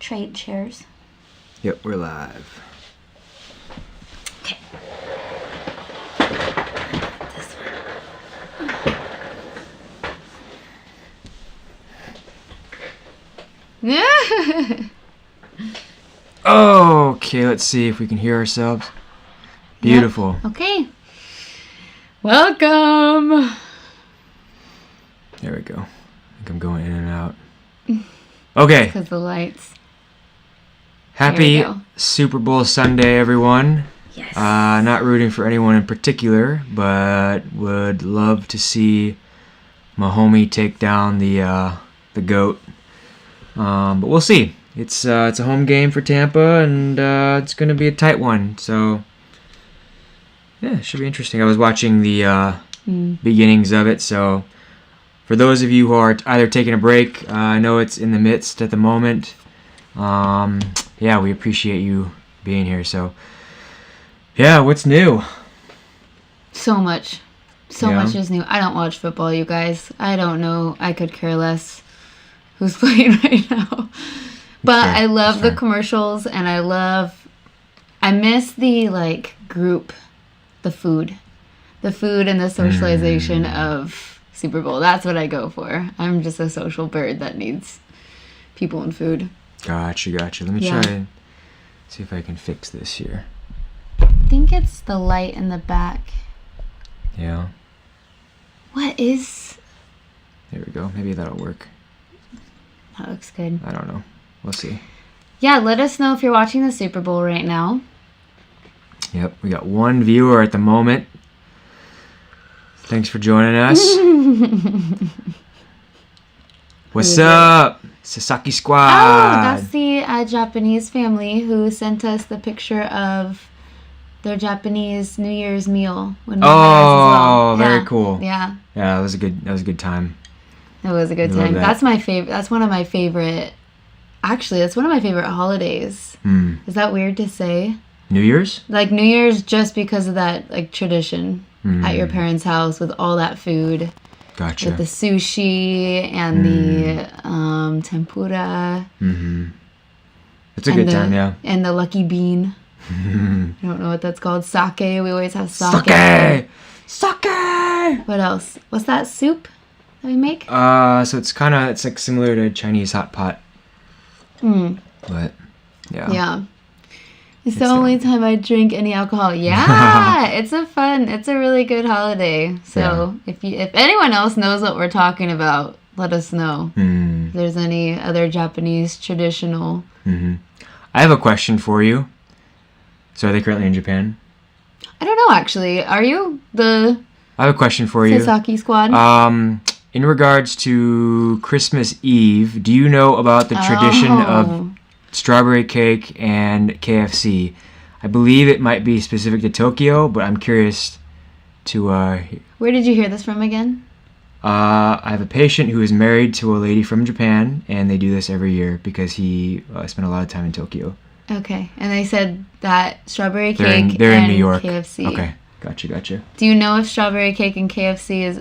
trade chairs. Yep, we're live. Okay. This one. Okay, let's see if we can hear ourselves. Beautiful. Yep. Okay. Welcome. There we go. I think I'm going in and out. Okay. Because the lights. Happy Super Bowl Sunday, everyone. Yes. Not rooting for anyone in particular, but would love to see my homie take down the GOAT. But we'll see. It's a home game for Tampa, and it's going to be a tight one. So, yeah, it should be interesting. I was watching the beginnings of it. So, for those of you who are either taking a break, I know it's in the midst at the moment. Yeah, we appreciate you being here. So, yeah, what's new? So much. So much is new. I don't watch football, you guys. I don't know. I could care less who's playing right now. But Fair. I love the commercials, and I miss the, group, the food and the socialization of Super Bowl. That's what I go for. I'm just a social bird that needs people and food. Gotcha. Let me try and see if I can fix this here. I think it's the light in the back. Yeah. What is... There we go. Maybe that'll work. That looks good. I don't know. We'll see. Yeah, let us know if you're watching the Super Bowl right now. Yep, we got one viewer at the moment. Thanks for joining us. What's up? Sasaki Squad. Oh, that's the Japanese family who sent us the picture of their Japanese New Year's meal when we were as well. Very cool. Yeah. Yeah, that was a good time. It was a good time. That. That's my favorite. That's one of my favorite. Actually, that's one of my favorite holidays. Is that weird to say? New Year's? Like New Year's, just because of that tradition at your parents' house with all that food. Gotcha. With the sushi and the tempura. It's a good time, yeah. And the lucky bean. I don't know what that's called. Sake. We always have sake. Sake! What else? What's that soup that we make? So it's like similar to Chinese hot pot. But, yeah. Yeah. It's the only time I drink any alcohol. Yeah, it's a really good holiday. So if anyone else knows what we're talking about, let us know. If there's any other Japanese traditional. I have a question for you. So are they currently in Japan? I don't know, actually. Are you the... I have a question for you. Sasaki Squad? In regards to Christmas Eve, do you know about the tradition of strawberry cake and KFC? I believe it might be specific to Tokyo, but I'm curious to... Where did you hear this from again? I have a patient who is married to a lady from Japan, and they do this every year because he spent a lot of time in Tokyo. Okay, and they said that strawberry cake they're and in New York. KFC. Okay, gotcha. Do you know if strawberry cake and KFC is...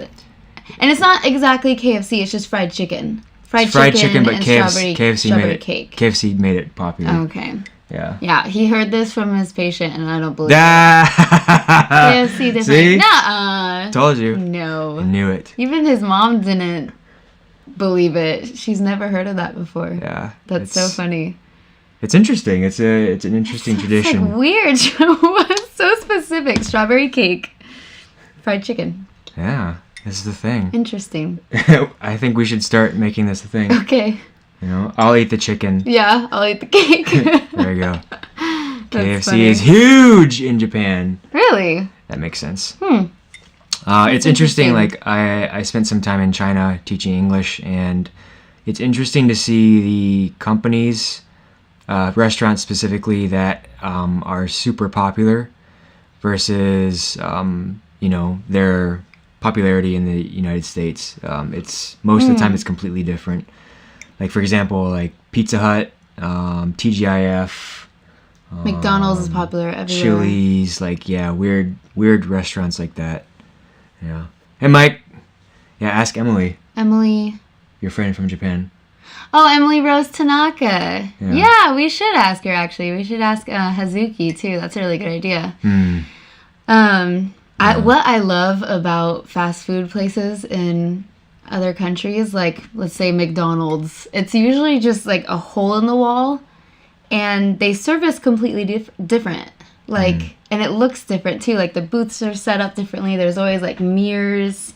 And it's not exactly KFC, it's just fried chicken. Fried chicken, but and KFC made it, cake. KFC made it popular. Okay. Yeah. Yeah, he heard this from his patient, and I don't believe it. KFC different. See? Nuh-uh. Told you. No. I knew it. Even his mom didn't believe it. She's never heard of that before. Yeah. That's so funny. It's interesting. It's an interesting tradition. It's like weird. What's so specific? Strawberry cake, fried chicken. Yeah. This is the thing. Interesting. I think we should start making this a thing. Okay. You know, I'll eat the chicken. Yeah, I'll eat the cake. There you go. KFC funny. is huge in Japan. Really? That makes sense. It's it's interesting. Like I spent some time in China teaching English, and it's interesting to see the companies, restaurants specifically, that are super popular versus their popularity in the United States. It's most of the time it's completely different. Like for example, like Pizza Hut, TGIF, McDonald's is popular everywhere. Chili's, weird restaurants like that. Yeah. And Mike, ask Emily. Emily. Your friend from Japan. Oh, Emily Rose Tanaka. Yeah, we should ask her, actually. We should ask Hazuki, too. That's a really good idea. What I love about fast food places in other countries, like, let's say McDonald's, it's usually just, like, a hole in the wall, and they service completely different. Like, and it looks different, too. Like, the booths are set up differently. There's always, like, mirrors.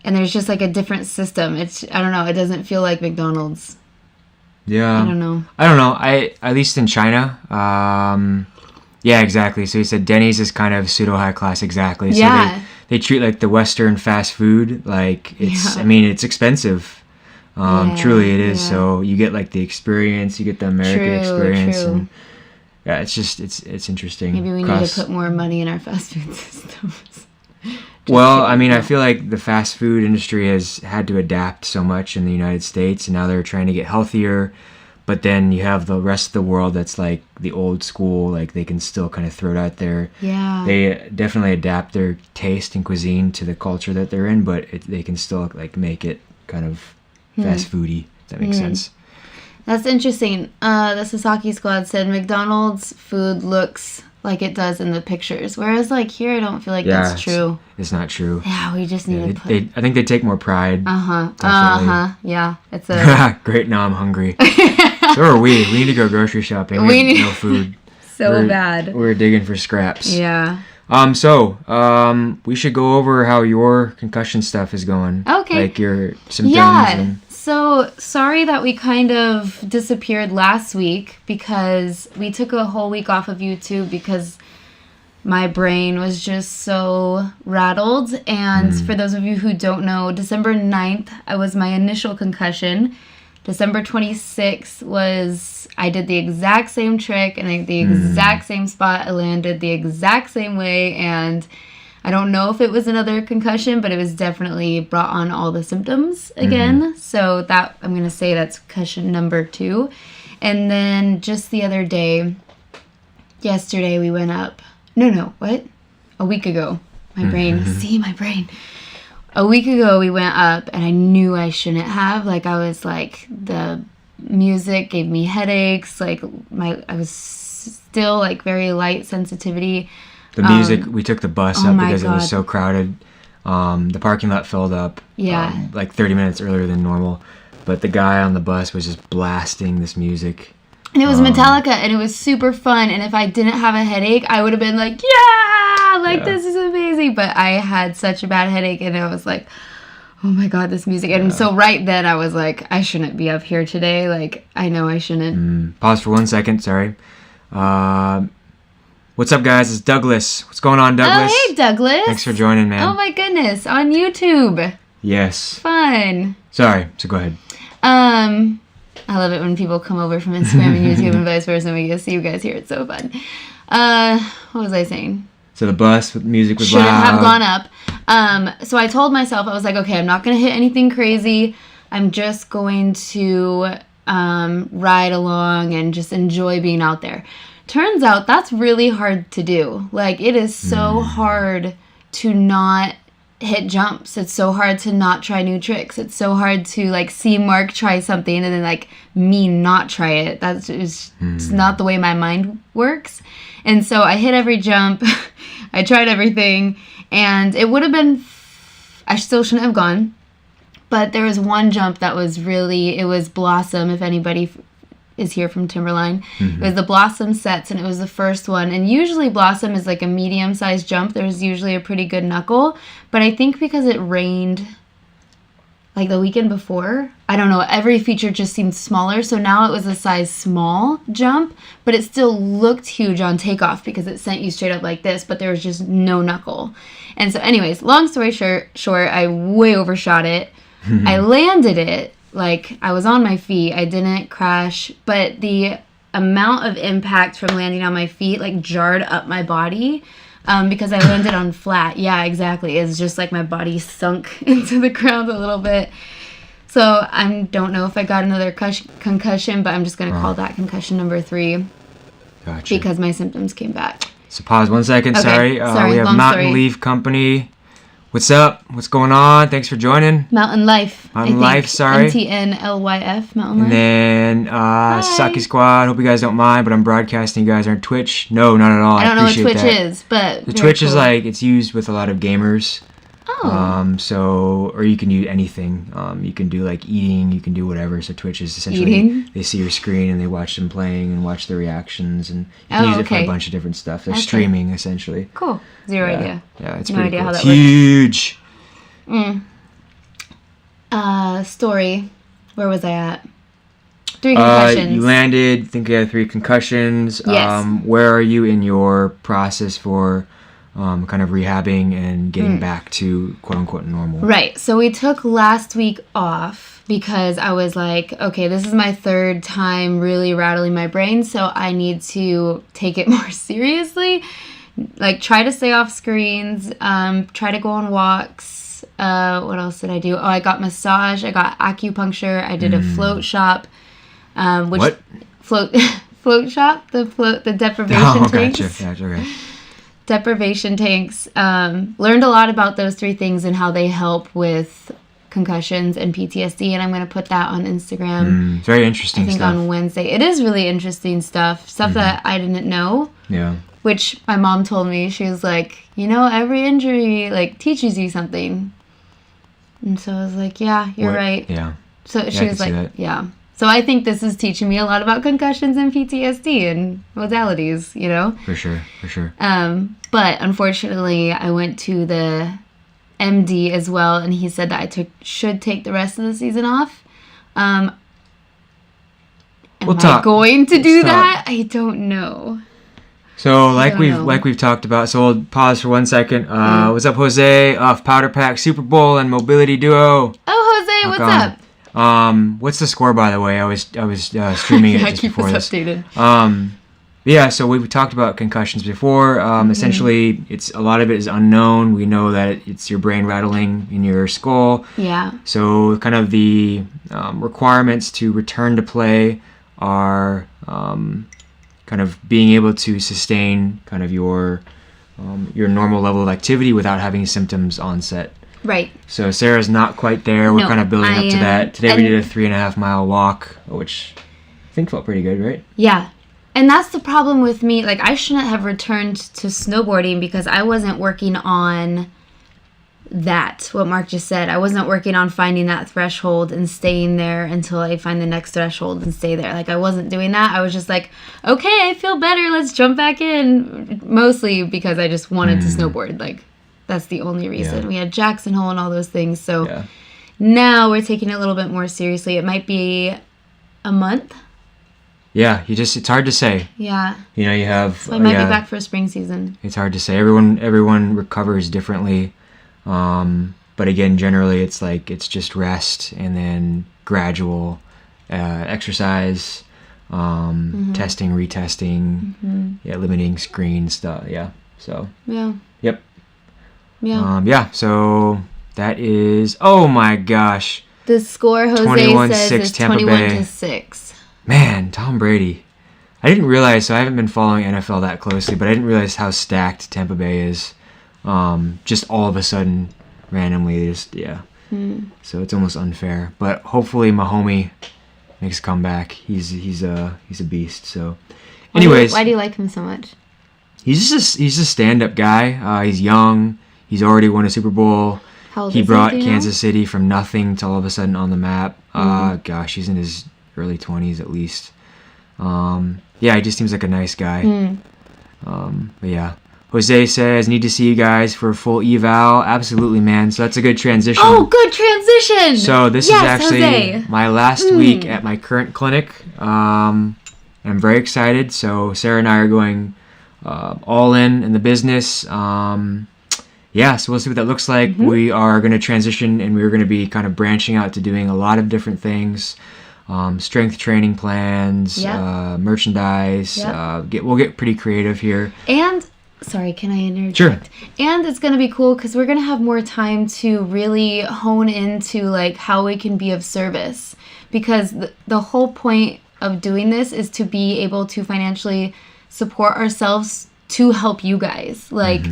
And there's just, like, a different system. I don't know. It doesn't feel like McDonald's. Yeah. I don't know. At least in China. Yeah, exactly. So he said Denny's is kind of pseudo high class. Exactly. So Yeah. they treat, like, the Western fast food like it's. Yeah. I mean, it's expensive. Truly, it is. Yeah. So you get, like, the experience. You get the American experience. True. And yeah, it's just it's interesting. Maybe we need to put more money in our fast food systems. Well, I mean, I feel like the fast food industry has had to adapt so much in the United States, and now they're trying to get healthier. But then you have the rest of the world that's like the old school, like they can still kind of throw it out there. Yeah. They definitely adapt their taste and cuisine to the culture that they're in, but they can still like make it kind of fast foody. If that makes sense. That's interesting. The Sasaki Squad said McDonald's food looks like it does in the pictures, whereas like here I don't feel like that's true. It's not true. Yeah, we just need to put... I think they take more pride. Yeah, it's a... Great, now I'm hungry. So are we. We need to go grocery shopping. We need no food. Bad. We're digging for scraps. Yeah. We should go over how your concussion stuff is going. Okay. Like your symptoms. Yeah. So sorry that we kind of disappeared last week because we took a whole week off of YouTube because my brain was just so rattled. And for those of you who don't know, December 9th, I was my initial concussion. December 26th I did the exact same trick and the exact same spot. I landed the exact same way, and I don't know if it was another concussion, but it was definitely brought on all the symptoms again. So that, I'm going to say that's concussion number 2. And then just the other day, yesterday, we went up. A week ago. My brain. A week ago, we went up, and I knew I shouldn't have. Like, I was like, the music gave me headaches. Like, I was still, like, very light sensitivity. The music, we took the bus up because God. It was so crowded. The parking lot filled up like 30 minutes earlier than normal. But the guy on the bus was just blasting this music. And it was Metallica, and it was super fun. And if I didn't have a headache, I would have been like, this is amazing. But I had such a bad headache, and I was like, oh my God, this music. And so right then I was like, I shouldn't be up here today. Like, I know I shouldn't. Pause for 1 second, sorry. What's up, guys? It's Douglas. What's going on, Douglas? Oh, hey, Douglas. Thanks for joining, man. Oh my goodness, on YouTube. Yes. Fun. Sorry, so go ahead. I love it when people come over from Instagram and YouTube and vice versa, and we get to see you guys here. It's so fun. What was I saying? So the bus with music was Shouldn't loud. have gone up. So I told myself, I was like, okay, I'm not going to hit anything crazy. I'm just going to ride along and just enjoy being out there. Turns out that's really hard to do. Like, it is so hard to not hit jumps. It's so hard to not try new tricks. It's so hard to like see Mark try something and then like me not try it. That's just it's not the way my mind works. And so I hit every jump. I tried everything, and it would have been I still shouldn't have gone. But there was one jump that was it was Blossom, if anybody is here from Timberline. It was the Blossom sets, and it was the first one. And usually Blossom is like a medium-sized jump. There's usually a pretty good knuckle. But I think because it rained like the weekend before, I don't know, every feature just seemed smaller. So now it was a size small jump, but it still looked huge on takeoff because it sent you straight up like this, but there was just no knuckle. And so anyways, long story short, I way overshot it. I landed it. Like, I was on my feet. I didn't crash. But the amount of impact from landing on my feet, like, jarred up my body because I landed on flat. Yeah, exactly. It's just like my body sunk into the ground a little bit. So I don't know if I got another concussion, but I'm just going to call that concussion number 3. Gotcha. Because my symptoms came back. So pause 1 second. Okay. Sorry. Sorry, We have long Mountain story. Leaf Company. What's up? What's going on? Thanks for joining. Mountain Life. Mountain Life, sorry. MTNLYF, Mountain And Life. then Saki Squad. Hope you guys don't mind, but I'm broadcasting you guys on Twitch. No, not at all. I don't know what appreciate Twitch that. is, but The Twitch is like, it's used with a lot of gamers. Oh. So, or you can do anything. You can do like eating, you can do whatever. So Twitch is essentially, Eating? they see your screen and they watch them playing and watch their reactions, and you can use it for a bunch of different stuff. They're streaming essentially. Cool. Zero idea. Yeah, it's No pretty idea cool. how It's that huge. Story. Where was I at? 3 concussions. You landed, I think you had 3 concussions. Yes. Where are you in your process for kind of rehabbing and getting back to quote-unquote normal? Right. So we took last week off because I was like, okay, this is my 3rd time really rattling my brain, so I need to take it more seriously. Like, try to stay off screens, try to go on walks. What else did I do? Oh, I got massage. I got acupuncture. I did a float shop. What? Float shop? The deprivation tanks. Gotcha. Okay. Deprivation tanks. Learned a lot about those 3 things and how they help with concussions and PTSD, and I'm going to put that on Instagram. Very interesting I think stuff. on Wednesday. It is really interesting stuff that I didn't know. Yeah. Which my mom told me. She was like, every injury like teaches you something. And so I was like, yeah, you're right. Yeah. So she was like, yeah. So I think this is teaching me a lot about concussions and PTSD and modalities, For sure. But unfortunately, I went to the MD as well, and he said that I should take the rest of the season off. Am I going to do that? I don't know. So like we've talked about, so we'll pause for 1 second. What's up, Jose? Off Powder Pack Super Bowl and Mobility Duo. Oh, Jose, what's up? What's the score, by the way? I was streaming it just before this. Updated. Yeah, so we've talked about concussions before. Essentially, a lot of it is unknown. We know that it's your brain rattling in your skull. Yeah. So kind of the requirements to return to play are kind of being able to sustain kind of your normal level of activity without having symptoms onset. Right. So Sarah's not quite there. We're kind of building up to that. Today we did a 3.5 mile walk, which I think felt pretty good, right? Yeah. And that's the problem with me. Like, I shouldn't have returned to snowboarding because I wasn't working on that, what Mark just said. I wasn't working on finding that threshold and staying there until I find the next threshold and stay there. Like, I wasn't doing that. I was just like, okay, I feel better. Let's jump back in. Mostly because I just wanted to snowboard. Like, that's the only reason. Yeah. We had Jackson Hole and all those things. So now we're taking it a little bit more seriously. It might be a month. Yeah, it's hard to say. Yeah. You have. So I might be back for spring season. It's hard to say. Everyone recovers differently. But again, generally it's just rest and then gradual exercise, testing, retesting, limiting screen stuff. Yeah. So. Yeah. Yep. Yeah. So that is. Oh my gosh. The score Jose says is 21-6. Man, Tom Brady. I didn't realize. So I haven't been following NFL that closely, but I didn't realize how stacked Tampa Bay is. Just all of a sudden, randomly, So it's almost unfair. But hopefully, my homie makes a comeback. He's a beast. So, anyways, why do you like him so much? He's a stand-up guy. He's young. He's already won a Super Bowl. How old he is brought he, Kansas City from nothing to all of a sudden on the map. Gosh, he's in his early 20s at least. He just seems like a nice guy. But yeah. Jose says, need to see you guys for a full eval. Absolutely, man. So that's a good transition. Oh, good transition. So this is actually my last week at my current clinic. I'm very excited. So Sarah and I are going all in the business. So we'll see what that looks like. We are going to transition, and we're going to be kind of branching out to doing a lot of different things. Strength training plans, merchandise. We'll get pretty creative here. And sorry, can I interject? Sure. And it's going to be cool because we're going to have more time to really hone into like how we can be of service, because the whole point of doing this is to be able to financially support ourselves to help you guys. Like,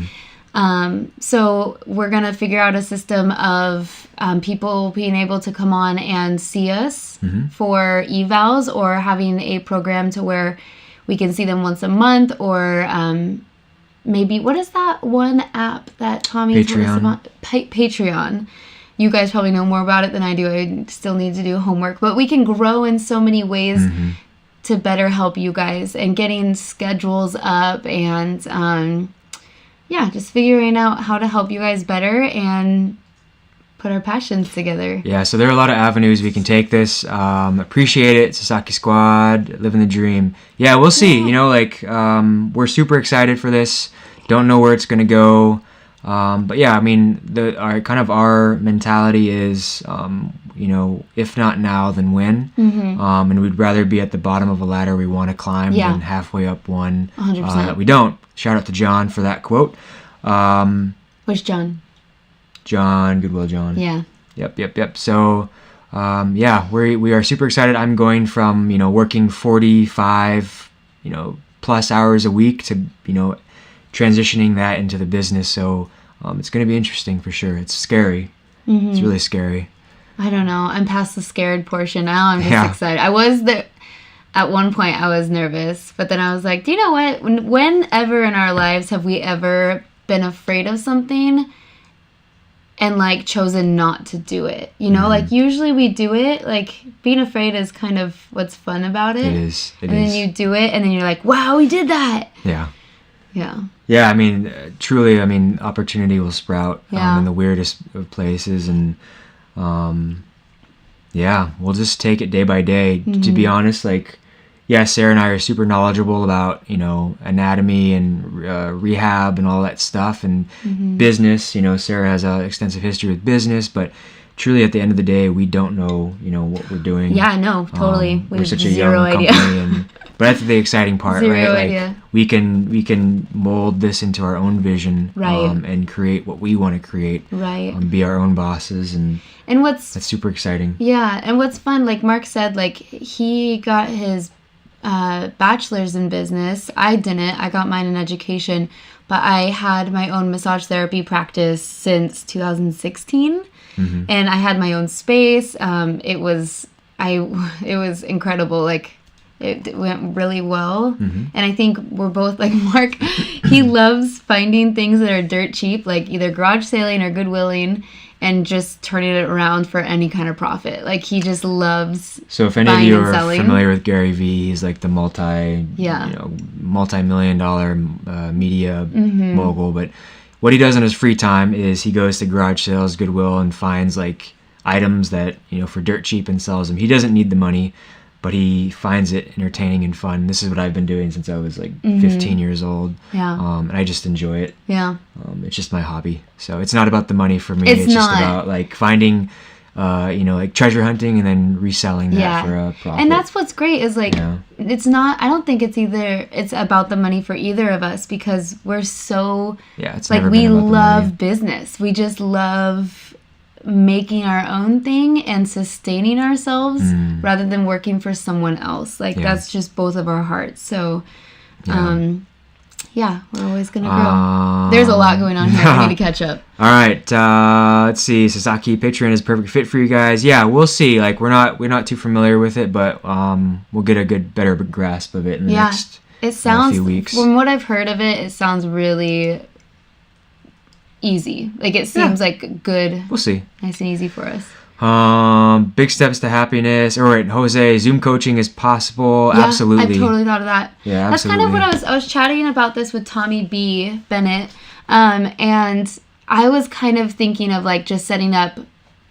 So we're going to figure out a system of people being able to come on and see us for evals, or having a program to where we can see them once a month, or maybe, what is that one app that Tommy told us about? Patreon. You guys probably know more about it than I do. I still need to do homework. But we can grow in so many ways to better help you guys, and getting schedules up, and just figuring out how to help you guys better and put our passions together. Yeah, so there are a lot of avenues we can take this. Appreciate it, Sasaki Squad, living the dream. Yeah, we'll see. We're super excited for this. Don't know where it's going to go. But yeah, I mean, our mentality is, if not now, then when. And we'd rather be at the bottom of a ladder we want to climb than halfway up one 100%. That we don't. Shout out to John for that quote. Which John? John, Goodwill John. Yeah. Yep. So, we are super excited. I'm going from, working 45, plus hours a week to, transitioning that into the business. So it's going to be interesting for sure. It's scary. It's really scary. I don't know. I'm past the scared portion now. I'm just excited. I was there. At one point, I was nervous, but then I was like, do you know what? Whenever in our lives have we ever been afraid of something and chosen not to do it? Usually we do it. Being afraid is kind of what's fun about it. It is. Then you do it, and then you're like, wow, we did that. Yeah. Yeah. Yeah, I mean, truly, opportunity will sprout in the weirdest of places, and we'll just take it day by day. To be honest, Sarah and I are super knowledgeable about, anatomy and rehab and all that stuff, and business. Sarah has an extensive history with business, but truly at the end of the day, we don't know, what we're doing. Yeah, no, totally. We're such a young company, but that's the exciting part, right? Idea. We can mold this into our own vision, right, and create what we want to create, right? Be our own bosses, and that's super exciting. Yeah, and what's fun, like Mark said, he got his bachelor's in business. I didn't. I got mine in education, but I had my own massage therapy practice since 2016, and I had my own space. It was incredible. It went really well, and I think we're both like Mark. He loves finding things that are dirt cheap, either garage saling or Goodwilling, and just turning it around for any kind of profit. He just loves. So if any of you are familiar with Gary Vee, he's the multi-million-dollar media mogul. But what he does in his free time is he goes to garage sales, Goodwill, and finds items that for dirt cheap and sells them. He doesn't need the money, but he finds it entertaining and fun. This is what I've been doing since I was 15 years old. Yeah. And I just enjoy it. Yeah. It's just my hobby. So it's not about the money for me. It's just about finding, treasure hunting and then reselling that for a profit. And that's what's great is it's not, I don't think it's about the money for either of us, because we're so, it's never we been about love the money. Business. We just love making our own thing and sustaining ourselves rather than working for someone else. That's just both of our hearts. So we're always gonna grow. There's a lot going on here. I need to catch up. All right, let's see. Sasaki Patreon is a perfect fit for you guys. Yeah, we'll see. We're not too familiar with it, but we'll get a better grasp of it in the next few weeks. From what I've heard of it, it sounds really easy. It seems good. We'll see. Nice and easy for us. Big steps to happiness. All right, Jose, Zoom coaching is possible. Yeah, absolutely. I've totally thought of that. Yeah, that's absolutely. kind of what I was chatting about this with Tommy B. Bennett, and I was kind of thinking of just setting up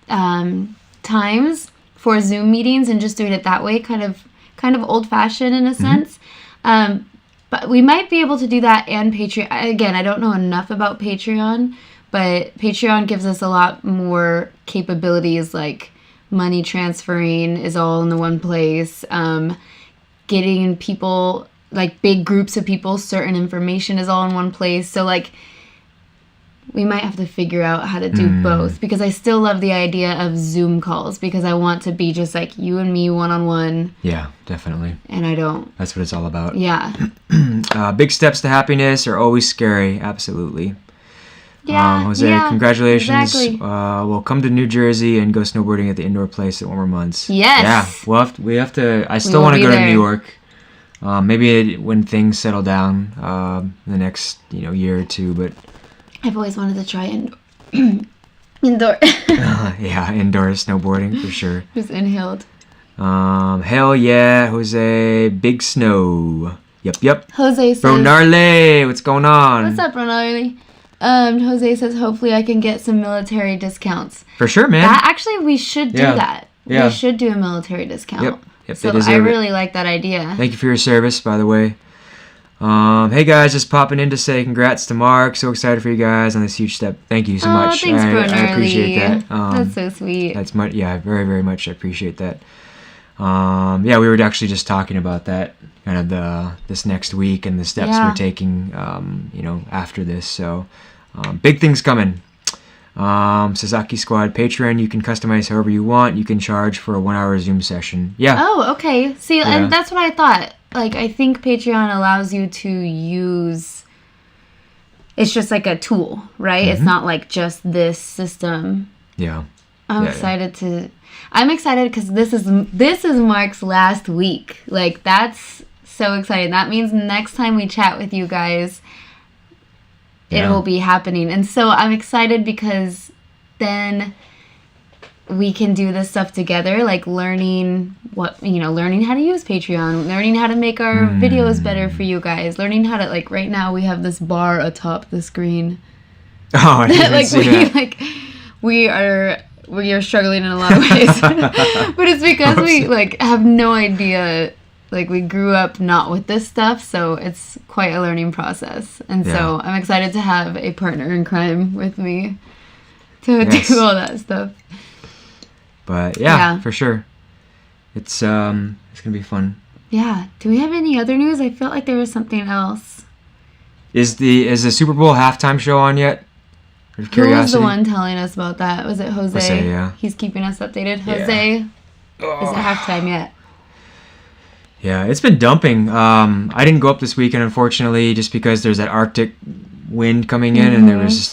times for Zoom meetings and just doing it that way, kind of old fashioned in a sense. But we might be able to do that and Patreon. Again, I don't know enough about Patreon, but Patreon gives us a lot more capabilities, money transferring is all in the one place. Getting people, big groups of people, certain information is all in one place. So, we might have to figure out how to do both, because I still love the idea of Zoom calls, because I want to be just you and me one-on-one. Yeah, definitely. And I don't. That's what it's all about. Yeah. Big steps to happiness are always scary. Absolutely. Yeah, Jose, yeah, congratulations. exactly. We'll come to New Jersey and go snowboarding at the indoor place at warmer months. Yes. Yeah, we have to. I still will want to be go to there. New York. Maybe when things settle down in the next year or two. But I've always wanted to try indoor. yeah, indoor snowboarding for sure. Just inhaled. Hell yeah, Jose. Big snow. Yep. Jose says, Bronarle, what's going on? what's up, Ronaldo? Jose says, hopefully I can get some military discounts. For sure, man. That actually, we should do that. Yeah. We should do a military discount. Yep, So they deserve I it. really like that idea. Thank you for your service, by the way. Hey guys, just popping in to say congrats to Mark. So excited for you guys on this huge step. Thank you so much. Thanks, I appreciate that. That's so sweet. That's much. Yeah, very, very much. I appreciate that. Yeah, we were actually just talking about that kind of this next week and the steps we're taking. After this. So big things coming. Sasaki Squad Patreon, you can customize however you want. You can charge for a 1-hour Zoom session. Yeah. Oh, okay. See, and that's what I thought. Like, I think Patreon allows you to use... It's just like a tool, right? Mm-hmm. It's not like just this system. Yeah. I'm excited because this is Mark's last week. Like, that's so exciting. That means next time we chat with you guys, it will be happening. And so I'm excited because then we can do this stuff together, like learning how to use Patreon, learning how to make our videos better for you guys, learning how to, like, right now we have this bar atop the screen. Oh, I didn't see that. We are struggling in a lot of ways. But it's because we have no idea. Like, we grew up not with this stuff, so it's quite a learning process. And so I'm excited to have a partner in crime with me to do all that stuff. But yeah, for sure. It's gonna be fun. Yeah. Do we have any other news? I felt like there was something else. Is the Super Bowl halftime show on yet? Out of Who curiosity? was the one telling us about that? Was it Jose? Jose, yeah. He's keeping us updated. Jose, is it halftime yet? Yeah, it's been dumping. I didn't go up this weekend, unfortunately, just because there's that Arctic wind coming in, and there was just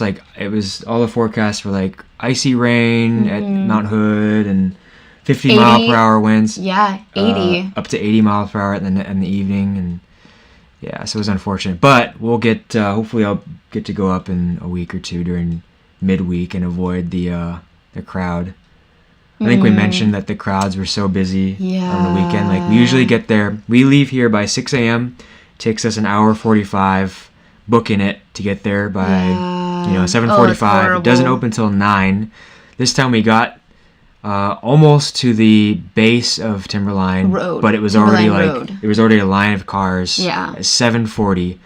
all the forecasts were like icy rain at Mount Hood and 50 mile per hour winds. Yeah, 80. Up to 80 miles per hour in the evening, and yeah, so it was unfortunate. But we'll get. Hopefully, I'll get to go up in a week or two during midweek and avoid the crowd. I think we mentioned that the crowds were so busy on the weekend. Like, we usually get there. We leave here by 6 a.m. Takes us an hour 45 booking it to get there by 7:45. It doesn't open till 9. This time we got almost to the base of Timberline Road, but it was already a line of cars. Yeah. At 7:40,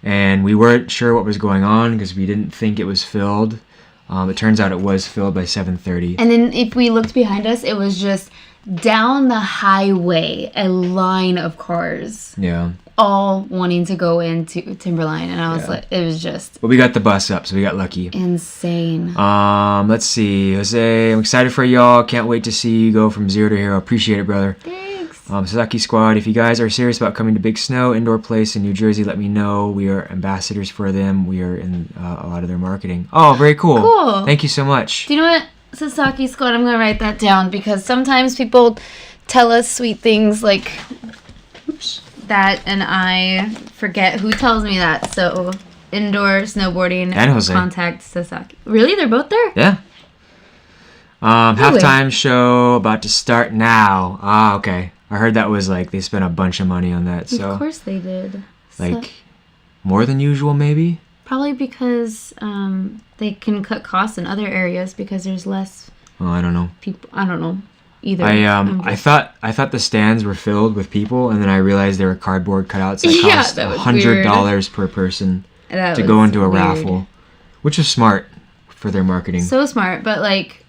and we weren't sure what was going on because we didn't think it was filled. It turns out it was filled by 7:30. And then if we looked behind us, it was just down the highway, a line of cars. Yeah. All wanting to go into Timberline. And I was like, it was just... But we got the bus up, so we got lucky. Insane. Let's see. Jose, I'm excited for y'all. Can't wait to see you go from zero to hero. Appreciate it, brother. Thanks. Sasaki Squad, if you guys are serious about coming to Big Snow Indoor Place in New Jersey, let me know. We are ambassadors for them. We are in a lot of their marketing. Oh, very cool. Cool. Thank you so much. Do you know what, Sasaki Squad? I'm going to write that down because sometimes people tell us sweet things like that, and I forget who tells me that. So, indoor snowboarding and Jose. Contact Sasaki. Really? They're both there? Yeah. Halftime show about to start now. Ah, okay. I heard that was like they spent a bunch of money on that. So of course they did. Like more than usual, maybe. Probably because they can cut costs in other areas because there's less. Oh, I don't know. People. I don't know either. I thought the stands were filled with people, and then I realized there were cardboard cutouts that cost $100 per person to go into a raffle, which is smart for their marketing. So smart, but like,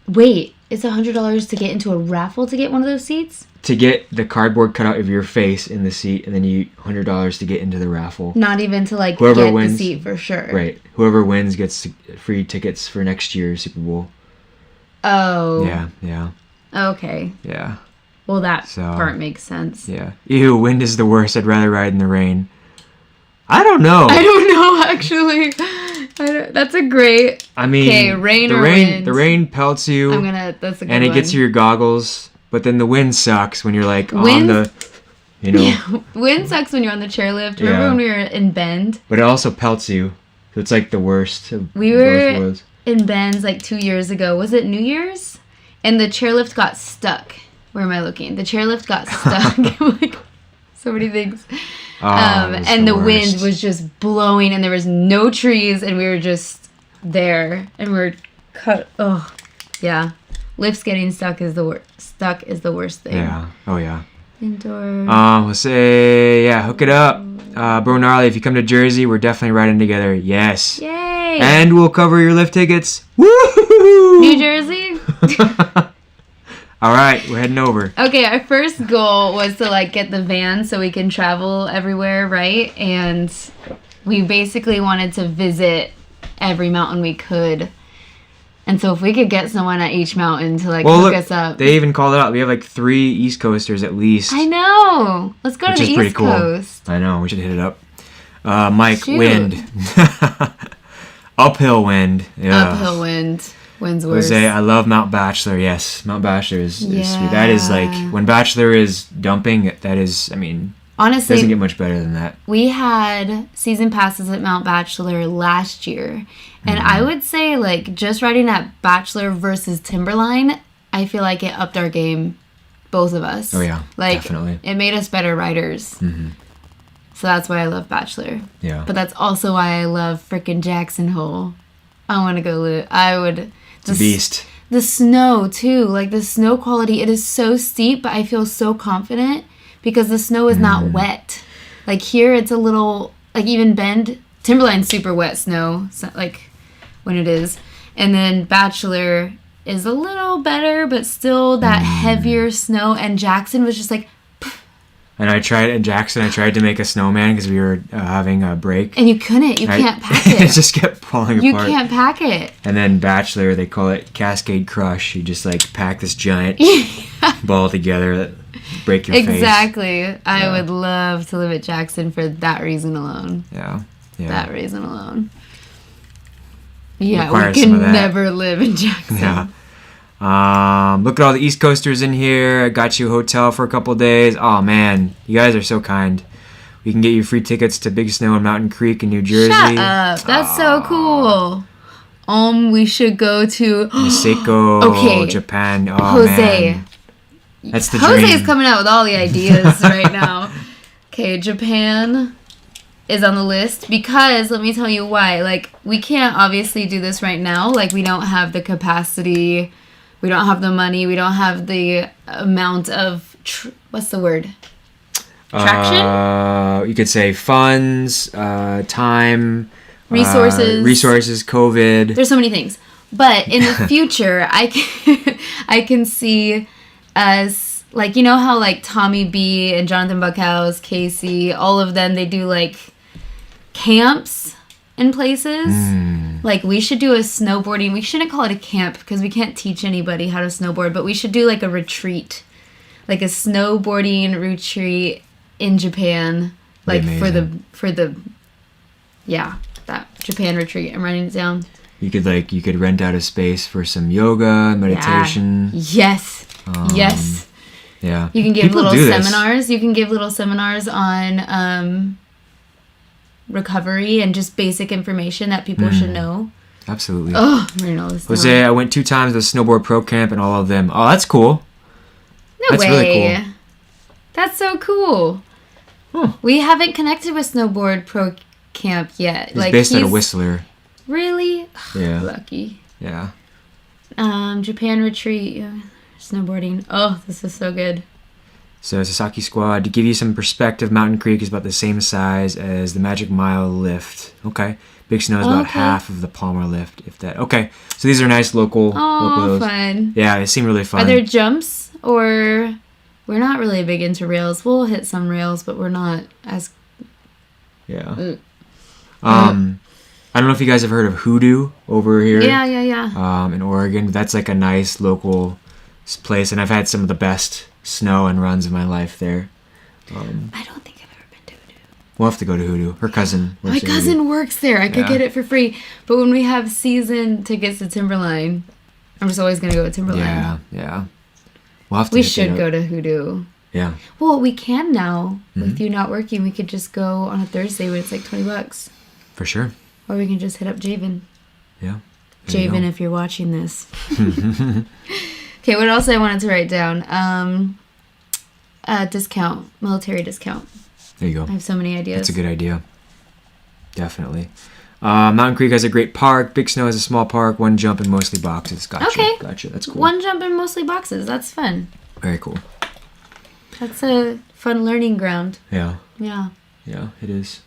wait, it's $100 to get into a raffle to get one of those seats? To get the cardboard cutout of your face in the seat, and then you $100 to get into the raffle. Not even to like whoever get wins, the seat for sure. Right. Whoever wins gets free tickets for next year's Super Bowl. Oh. Yeah. Okay. Yeah. Well, that part makes sense. Yeah. Ew, wind is the worst. I'd rather ride in the rain. I don't know. I don't know, actually. That's a great. I mean, Okay, rain the or rain, wind? the rain pelts you, That's a good and it one. gets you your goggles. But then the wind sucks when you're like on Wind- the, you know. Yeah, wind sucks when you're on the chairlift. Remember when we were in Bend? But it also pelts you. So it's like the worst of We both were worlds. in Ben's like 2 years ago. Was it New Year's? And the chairlift got stuck. Where am I looking? The chairlift got stuck. Like, so many things. And the wind was just blowing, and there was no trees, and we were just there, and we were cut. Oh, yeah. Lifts getting stuck is the worst. Stuck is the worst thing. Yeah. Oh yeah. Indoor. We'll say hook it up, Bro Gnarly. If you come to Jersey, we're definitely riding together. Yes. Yay! And we'll cover your lift tickets. Woo! New Jersey. All right, we're heading over. Okay, our first goal was to like get the van so we can travel everywhere, right? And we basically wanted to visit every mountain we could. And so if we could get someone at each mountain to like hook us up. They even called it out. We have like 3 East Coasters at least. I know. Let's go to the East Coast. I know. We should hit it up. Mike, Shoot. wind. Uphill wind. Yeah. Uphill wind. Wind's worse. Jose, I love Mount Bachelor. Yes, Mount Bachelor is sweet. That is like, when Bachelor is dumping, that is, I mean, honestly, it doesn't get much better than that. We had season passes at Mount Bachelor last year. And I would say, like, just riding at Bachelor versus Timberline, I feel like it upped our game, both of us. Oh, yeah, like, definitely. It made us better riders. Mm-hmm. So that's why I love Bachelor. Yeah. But that's also why I love frickin' Jackson Hole. I want to go live. I would. It's a beast. The snow, too. Like, the snow quality, it is so steep, but I feel so confident because the snow is not wet. Like, here, it's a little, like, even Bend, Timberline's super wet snow, so, like, when it is. And then Bachelor is a little better, but still that heavier snow. And Jackson was just like... And I tried to make a snowman because we were having a break. And you couldn't. You can't pack it. It just kept falling apart. You can't pack it. And then Bachelor, they call it Cascade Crush. You just like pack this giant ball together that break your face. Exactly. I would love to live at Jackson for that reason alone. Yeah. That reason alone. Yeah, Requires we some can of that. never live in Jackson. Yeah. Look at all the East Coasters in here. I got you a hotel for a couple days. Oh man, you guys are so kind. We can get you free tickets to Big Snow and Mountain Creek in New Jersey. Shut up. That's so cool. We should go to Niseko, Japan. Oh, Jose. man. That's the Jose dream. is coming out with all the ideas right now. Okay, Japan is on the list because let me tell you why. Like, we can't obviously do this right now. Like, we don't have the capacity. We don't have the money. We don't have the amount of what's the word? Traction? You could say funds, time, resources, COVID. There's so many things. But in the future, I can see us, like, you know how like Tommy B and Jonathan Buckhouse, Casey, all of them, they do like camps in places. Like, we should do a snowboarding. We shouldn't call it a camp because we can't teach anybody how to snowboard, but we should do like a retreat, like a snowboarding retreat in Japan, like for the that Japan retreat. I'm writing it down. You could rent out a space for some yoga, meditation. Yeah. Yes. Yeah. You can give People little do this. seminars. You can give little seminars on recovery and just basic information that people should know. Absolutely. Oh, I'm writing all this down. Jose, I went 2 times to the snowboard pro camp and all of them. Oh, that's cool. No That's way. really cool. That's so cool. Huh. We haven't connected with Snowboard Pro Camp yet. He's based out of Whistler. Really? Yeah. Lucky. Yeah. Japan retreat, snowboarding. Oh, this is so good. So Sasaki Squad, to give you some perspective, Mountain Creek is about the same size as the Magic Mile lift. Okay. Big Snow is about half of the Palmer lift, if that. Okay. So these are nice local. Oh, fun. Yeah, they seem really fun. Are there jumps or... We're not really big into rails. We'll hit some rails, but we're not as... Yeah. I don't know if you guys have heard of Hoodoo over here. Yeah. In Oregon. That's like a nice local place, and I've had some of the best snow and runs of my life there. I don't think I've ever been to Hoodoo. We'll have to go to Hoodoo. Her cousin works My at Hoodoo. cousin works there. I could get it for free. But when we have season tickets to Timberline, I'm just always going to go to Timberline. Yeah. We'll have to We should go to Hoodoo. Yeah. Well, we can now. With you not working, we could just go on a Thursday when it's like $20. For sure. Or we can just hit up Javen. Yeah. Javen, if you're watching this. Okay, what else I wanted to write down? Discount. Military discount. There you go. I have so many ideas. That's a good idea. Definitely. Mountain Creek has a great park. Big Snow has a small park. One jump and mostly boxes. Gotcha. That's cool. One jump and mostly boxes. That's fun. Very cool. That's a fun learning ground. Yeah. Yeah. Yeah, it is.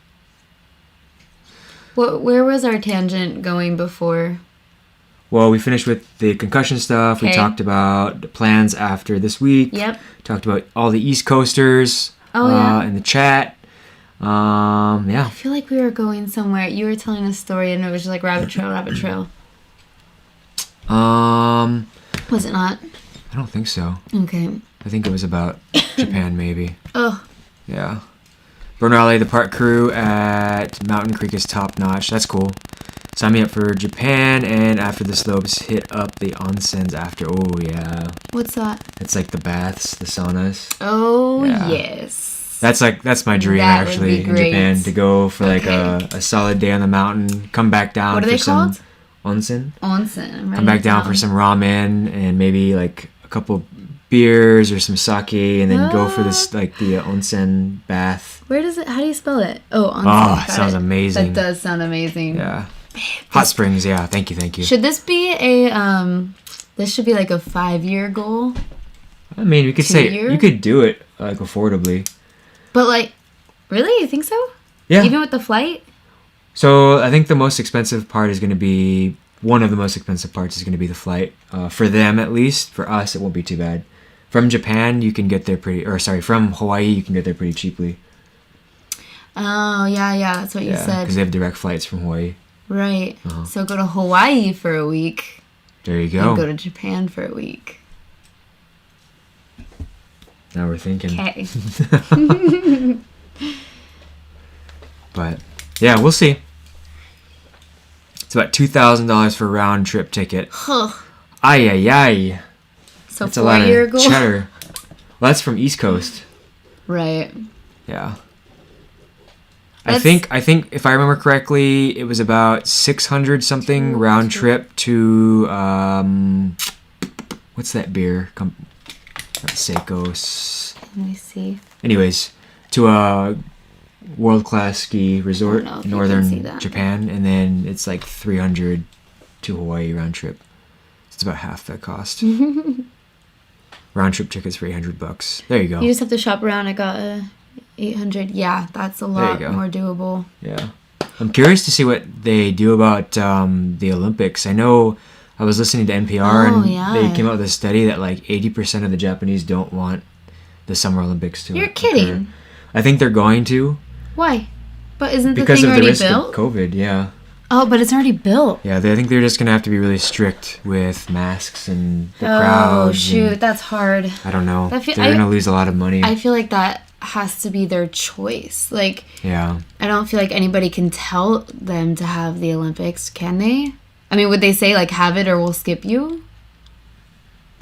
Where was our tangent going before? Well, we finished with the concussion stuff. We talked about the plans after this week. Yep. Talked about all the East Coasters in the chat. Yeah. I feel like we were going somewhere. You were telling a story and it was just like rabbit trail. Was it not? I don't think so. Okay. I think it was about Japan, maybe. Oh. Yeah. Bernale, the park crew at Mountain Creek is top notch. That's cool. Sign me up for Japan, and after the slopes, hit up the onsens after. Oh, yeah. What's that? It's like the baths, the saunas. Oh, yes. That's my dream, That actually, would be in great. Japan, to go for like a solid day on the mountain, come back down What are for they some called? onsen. Onsen. Come back down for some ramen and maybe like a couple beers or some sake, and then go for this like the onsen bath. Where does it? How do you spell it? Oh, onsen. Oh, Got sounds it. amazing. That does sound amazing. Yeah. Hot springs, yeah. Thank you. Should this be this should be like a 5-year goal? I mean, we could 2 say year? you could do it like affordably. But like, really? You think so? Yeah. Even with the flight? So I think the most expensive part is going to be one of the most expensive parts is going to be the flight. For them, at least. For us, it won't be too bad. From Japan, you can get there from Hawaii, you can get there pretty cheaply. Oh, yeah, that's what you said. Because they have direct flights from Hawaii. Right. So go to Hawaii for a week. There you go. And go to Japan for a week. Now we're thinking. Okay. But, yeah, we'll see. It's about $2,000 for a round trip ticket. Huh. Ay. So That's a lot 4-year of goal? cheddar. Well, that's from East Coast. Right. Yeah. I think if I remember correctly, it was about 600 something round trip to what's that beer? Not Seikos. Let me see. Anyways, to a world-class ski resort I don't know if in you can see northern that. Japan, and then it's like 300 to Hawaii round trip. It's about half that cost. Round trip tickets for $800. There you go. You just have to shop around. I got a 800. Yeah, that's a lot more doable. Yeah. I'm curious to see what they do about the Olympics. I know I was listening to NPR and they came out with a study that like 80% of the Japanese don't want the Summer Olympics to You're occur. kidding. I think they're going to. Why? But isn't the Because thing of the already risk built? of COVID, yeah. Oh, but it's already built. Yeah, I think they're just going to have to be really strict with masks and the crowds. Oh, shoot. That's hard. I don't know. They're going to lose a lot of money. I feel like that has to be their choice. Like, yeah. I don't feel like anybody can tell them to have the Olympics, can they? I mean, would they say, like, have it or we'll skip you?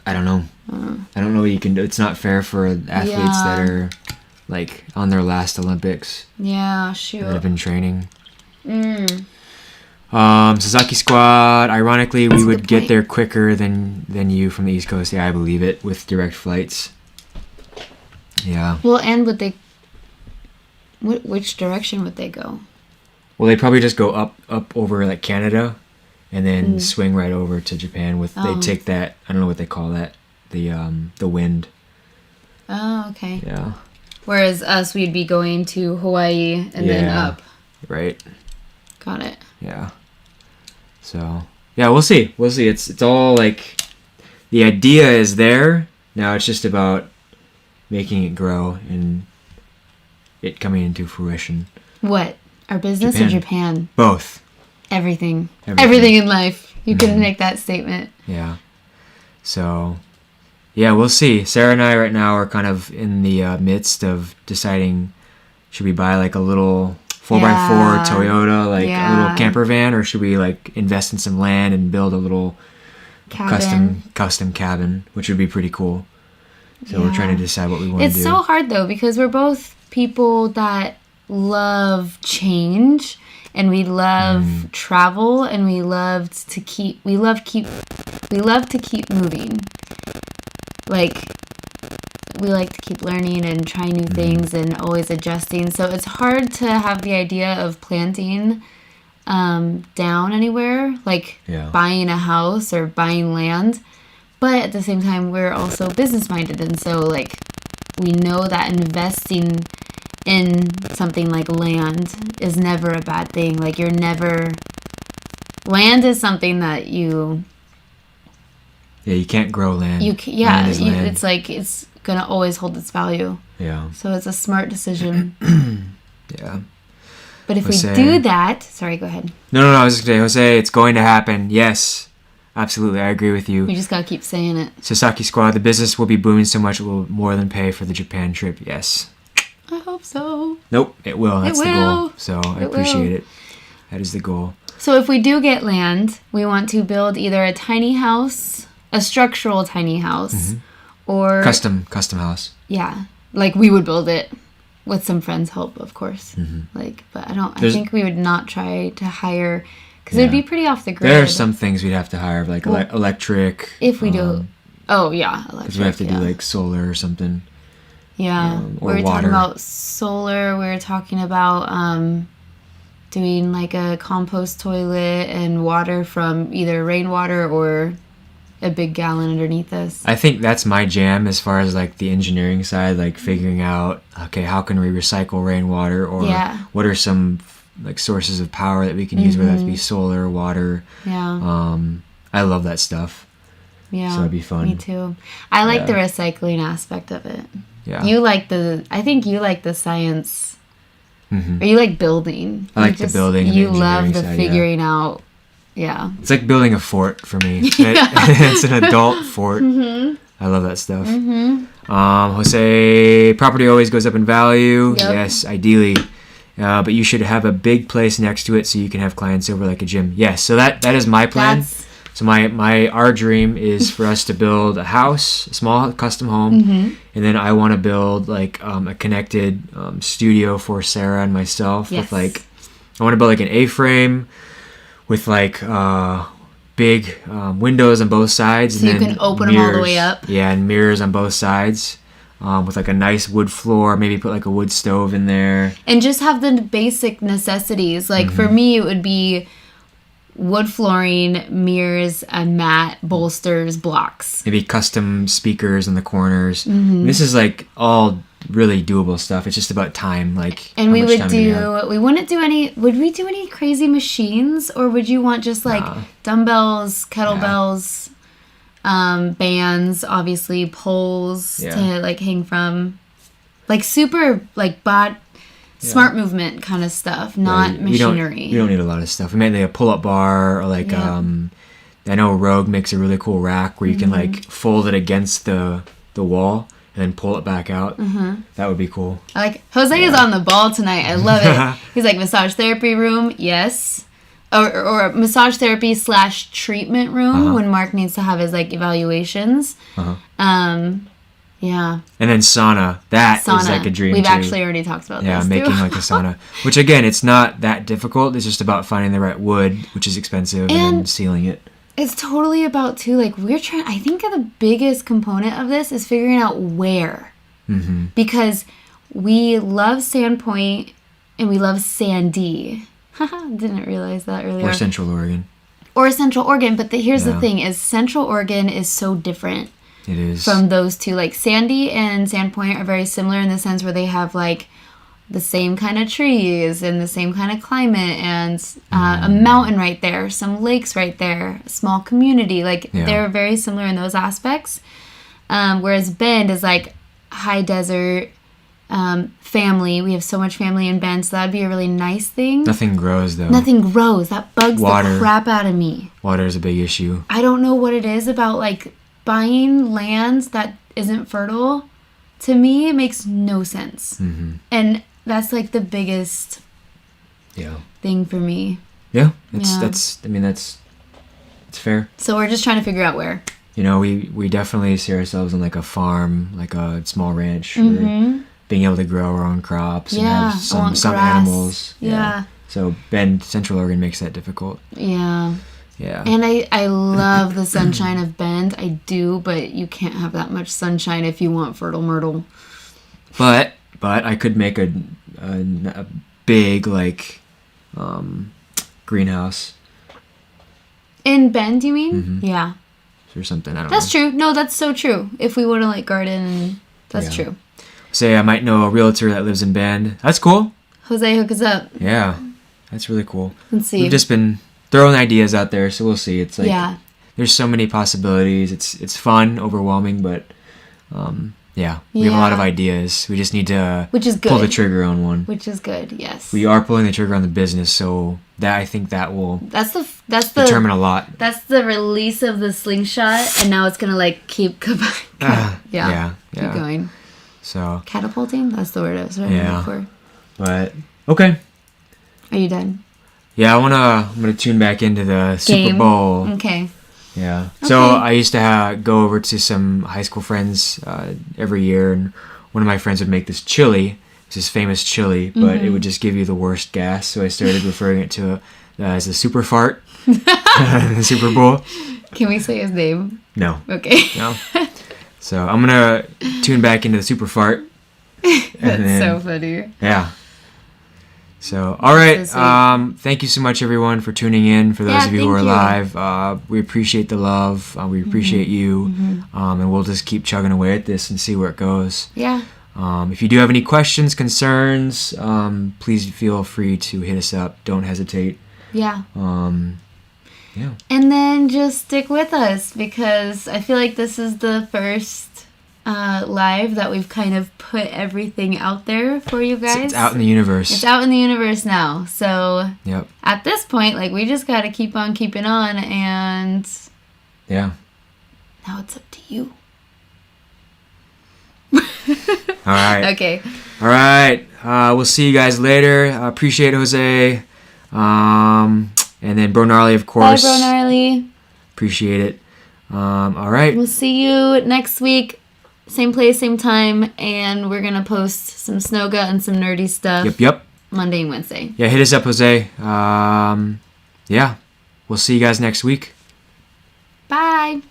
I don't know. I don't know what you can do. It's not fair for athletes that are, like, on their last Olympics. Yeah, shoot. That have been training. Sasaki Squad, ironically, we would get there quicker than you from the East Coast. Yeah, I believe it, with direct flights. Yeah. Well, and would they... Which direction would they go? Well, they'd probably just go up over, like, Canada, and then swing right over to Japan with... They'd take that... I don't know what they call that. The wind. Oh, okay. Yeah. Whereas us, we'd be going to Hawaii and then up. Right. Got it. Yeah. So, yeah, we'll see. We'll see. It's all like the idea is there. Now it's just about making it grow and it coming into fruition. What? Our business or Japan? Both. Everything in life. You can make that statement. Yeah. So, yeah, we'll see. Sarah and I right now are kind of in the midst of deciding, Should we buy like a little 4x4 Yeah. Toyota, like a Yeah. little camper van, or should we like invest in some land and build a little Cabin. custom cabin, which would be pretty cool. So we're trying to decide what we want to do. It's so hard though, because we're both people that love change, and we love travel, and we love to keep moving. Like, we like to keep learning and trying new things and always adjusting. So it's hard to have the idea of planting down anywhere, like buying a house or buying land. But at the same time, we're also business minded. And so, like, we know that investing in something like land is never a bad thing. Like, land is something that you can't grow land. Land. It's like, it's going to always hold its value. Yeah. So it's a smart decision. Yeah. But if Jose. we do that, sorry, go ahead. No, I was just going to say, Jose, it's going to happen. Yes. Absolutely, I agree with you. We just gotta keep saying it. Sasaki Squad, the business will be booming so much it will more than pay for the Japan trip. Yes. I hope so. Nope, it will. That's the goal. So I appreciate will. it. That is the goal. So if we do get land, we want to build either a tiny house, a structural tiny house, or custom house. Yeah, like we would build it with some friends' help, of course. Like, but I think we would not try to hire. Because it would be pretty off the grid. There are some things we'd have to hire, like electric. If we do. Electric. Because we have to do like solar or something. Yeah. Or we were water. talking about solar. We were talking about doing like a compost toilet and water from either rainwater or a big gallon underneath us. I think that's my jam as far as like the engineering side, like figuring out, okay, how can we recycle rainwater, or what are some like sources of power that we can use, whether that be solar, water. Yeah. I love that stuff. Yeah. So it'd be fun. Me too. I like the recycling aspect of it. Yeah. I think you like the science. Or you like building. I like the building. You and the love the side, figuring out. Yeah. It's like building a fort for me. It's an adult fort. I love that stuff. Jose, property always goes up in value. Yep. Yes, ideally. But you should have a big place next to it so you can have clients over like a gym. Yes, so that is my plan. So our dream is for us to build a house, a small custom home, and then I want to build like a connected studio for Sarah and myself with like, I want to build like an A-frame with like big windows on both sides. So and you can open them all the way up. Yeah, and mirrors on both sides. With like a nice wood floor, maybe put like a wood stove in there. And just have the basic necessities. Like for me, it would be wood flooring, mirrors, a mat, bolsters, blocks. Maybe custom speakers in the corners. This is like all really doable stuff. It's just about time. And would we do any crazy machines, or would you want just like dumbbells, kettlebells, bands, obviously poles to like hang from, like super like smart movement kind of stuff, not machinery. You don't need a lot of stuff. We made like a pull-up bar, or like I know Rogue makes a really cool rack where you can like fold it against the wall and then pull it back out. That would be cool. Jose is on the ball tonight. I love it. He's like, massage therapy room, yes. Or massage therapy / treatment room when Mark needs to have his like evaluations. Yeah. And then sauna. That is like a dream. We've too. actually already talked about this. Yeah, making like a sauna. Which again, it's not that difficult. It's just about finding the right wood, which is expensive, and then sealing it. It's totally about too, like I think the biggest component of this is figuring out where. Because we love Sandpoint and we love Sandy. Didn't realize that earlier. Or Central Oregon. But here's the thing, is Central Oregon is so different. It is. From those two. Like Sandy and Sandpoint are very similar in the sense where they have like the same kind of trees and the same kind of climate and a mountain right there, some lakes right there, a small community. Like they're very similar in those aspects. Whereas Bend is like high desert, family. We have so much family in Bend, so that'd be a really nice thing. Nothing grows though. Nothing grows. That bugs the crap out of me. Water is a big issue. I don't know what it is about like buying land that isn't fertile. To me, it makes no sense. And that's like the biggest Yeah. thing for me. Yeah. Yeah. That's it's fair. So we're just trying to figure out where. You know, we definitely see ourselves on like a farm, like a small ranch, or Mm-hmm. being able to grow our own crops and Yeah, have I want some grass. animals. Yeah. So Bend, Central Oregon makes that difficult. Yeah. Yeah. And I love the sunshine of Bend. I do, but you can't have that much sunshine if you want fertile myrtle. But I could make a big like greenhouse In Bend, you mean? Mhm. Yeah. or something. I don't That's know. true. No, that's so true. If we want to like garden, that's Yeah. true. Say I might know a realtor that lives in Bend. That's cool. Jose, hook us up. Yeah. That's really cool. Let's see. We've just been throwing ideas out there, so we'll see. It's like yeah. there's so many possibilities. It's fun, overwhelming, but yeah, we have a lot of Yeah. ideas. We just need to Which is good. pull the trigger on one. Which is good. Yes. We are pulling the trigger on the business, so that I think that will That's the determine a lot. That's the release of the slingshot, and now it's gonna like keep Yeah. keep going. So, Catapulting. That's the word I was trying Yeah. to look for. but okay. Are you done? Yeah, I'm gonna tune back into the Super Game. Bowl. Okay. Yeah. So Okay. I used to go over to some high school friends every year, and one of my friends would make this chili. It's this famous chili, but it would just give you the worst gas. So I started referring it to as a super fart. The Super Bowl. Can we say his name? No. Okay. No. So I'm gonna tune back into the super fart. That's so funny. Yeah. So, all right. So sweet. Thank you so much, everyone, for tuning in. For those Yeah, of you who thank are you. live, we appreciate the love. We appreciate you. And we'll just keep chugging away at this and see where it goes. Yeah. If you do have any questions, concerns, please feel free to hit us up. Don't hesitate. Yeah. Yeah. And then just stick with us, because I feel like this is the first live that we've kind of put everything out there for you guys. It's out in the universe. It's out in the universe now. So Yep. at this point, like, we just got to keep on keeping on, and Yeah. now it's up to you. All right. Okay. All right. We'll see you guys later. Appreciate it, Jose. And then Bro Gnarly, of Bye, course. Bro Gnarly. Appreciate it. All right. We'll see you next week. Same place, same time. And we're going to post some Snowga and some nerdy stuff Yep. Monday and Wednesday. Yeah, hit us up, Jose. Yeah. We'll see you guys next week. Bye.